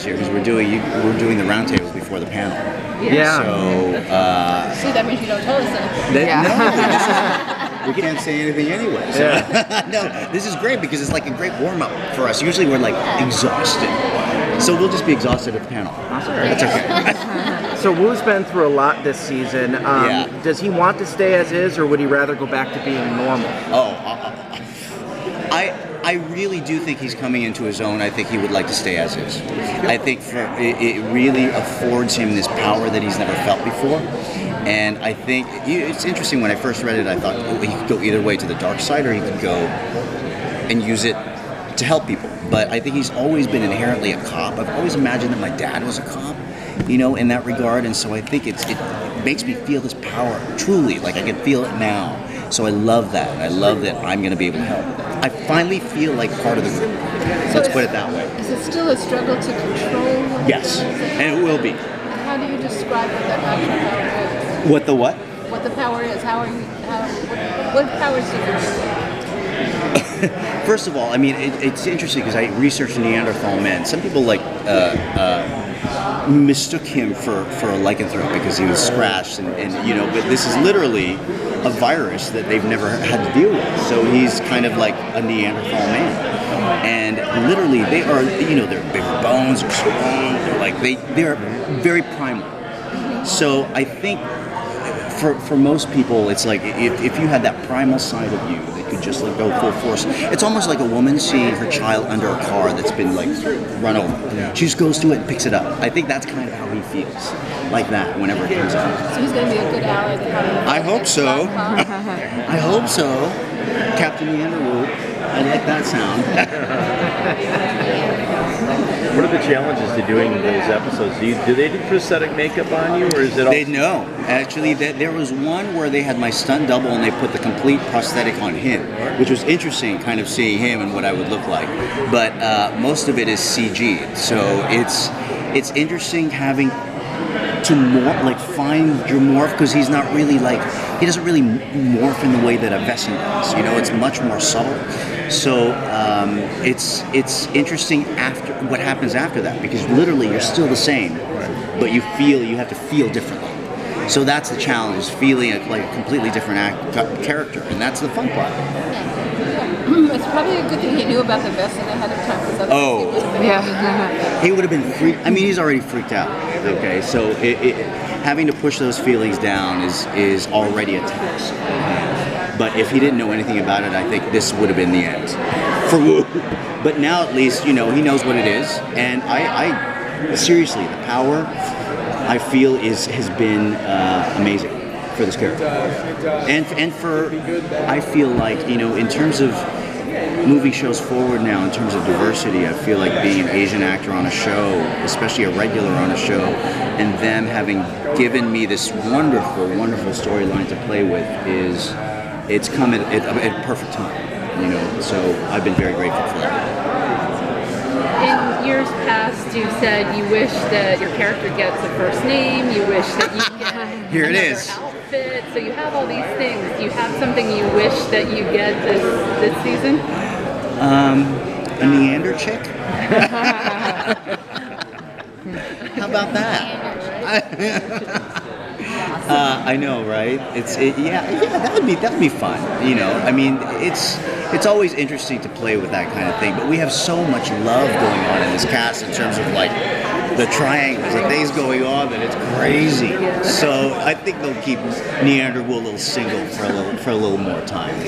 year because we're doing the roundtable before the panel. Yeah. So See, that means you don't tell us anything. we can't say anything anyway. So. No, this is great because it's like a great warm up for us. Usually we're like exhausted, so we'll just be exhausted at the panel. That's okay. So Wu's been through a lot this season. Does he want to stay as is, or would he rather go back to being normal? I really do think he's coming into his own. I think he would like to stay as is. I think it really affords him this power that he's never felt before. And I think it's interesting. When I first read it, I thought he could go either way, to the dark side, or he could go and use it to help people. But I think he's always been inherently a cop. I've always imagined that my dad was a cop, in that regard. And so I think it makes me feel this power, truly, like I can feel it now. So I love that. I love that I'm going to be able to help. I finally feel like part of the group. Let's put it that way. Is it still a struggle to control? Yes, and it will be. And how do you describe what that natural power is? What the what? What the power is? What powers do you have? First of all, I mean, it's interesting because I researched Neanderthal men. Some people mistook him for a lycanthrope because he was scratched, and but this is literally a virus that they've never had to deal with. So he's kind of like a Neanderthal man, and literally they are, they're bigger bones, they're strong, they're very primal. So I think for most people, it's like if you had that primal side of you that could just go full force. It's almost like a woman seeing her child under a car that's been run over. She just goes to it and picks it up. I think that's kind of how he feels, like that whenever it comes out. So he's going to be a good ally. I hope so. I hope so. Captain Neanderwood. I like that sound. What are the challenges to doing those episodes? Do they do prosthetic makeup on you, or is it all? They know. Actually, there was one where they had my stunt double and they put the complete prosthetic on him, which was interesting, kind of seeing him and what I would look like. But most of it is CG, so it's interesting having to find your morph, because he's not really he doesn't really morph in the way that a Vessin does. It's much more subtle. So it's interesting after what happens after that, because literally you're still the same, but you have to feel differently. So that's the challenge, is feeling like a completely different character, and that's the fun part. It's probably a good thing he knew about the Vessin ahead of time. He would have been freaked. I mean, he's already freaked out. Okay, so having to push those feelings down is already a task. But if he didn't know anything about it, I think this would have been the end for Wu. But now at least, he knows what it is. And I seriously, the power I feel has been amazing for this character. And I feel like, in terms of moving shows forward now, in terms of diversity, I feel like being an Asian actor on a show, especially a regular on a show, and them having given me this wonderful, wonderful storyline to play with it's come at a perfect time, so I've been very grateful for that. In years past, you said you wish that your character gets a first name, you wish that you get Here it another is. outfit, so you have all these things. Do you have something you wish that you get this season? A Neander chick? How about that? I know, right? That'd be fun. I mean, it's always interesting to play with that kind of thing. But we have so much love going on in this cast in terms of the triangles and things going on that it's crazy. So I think they'll keep Neanderwood a little single for a little more time.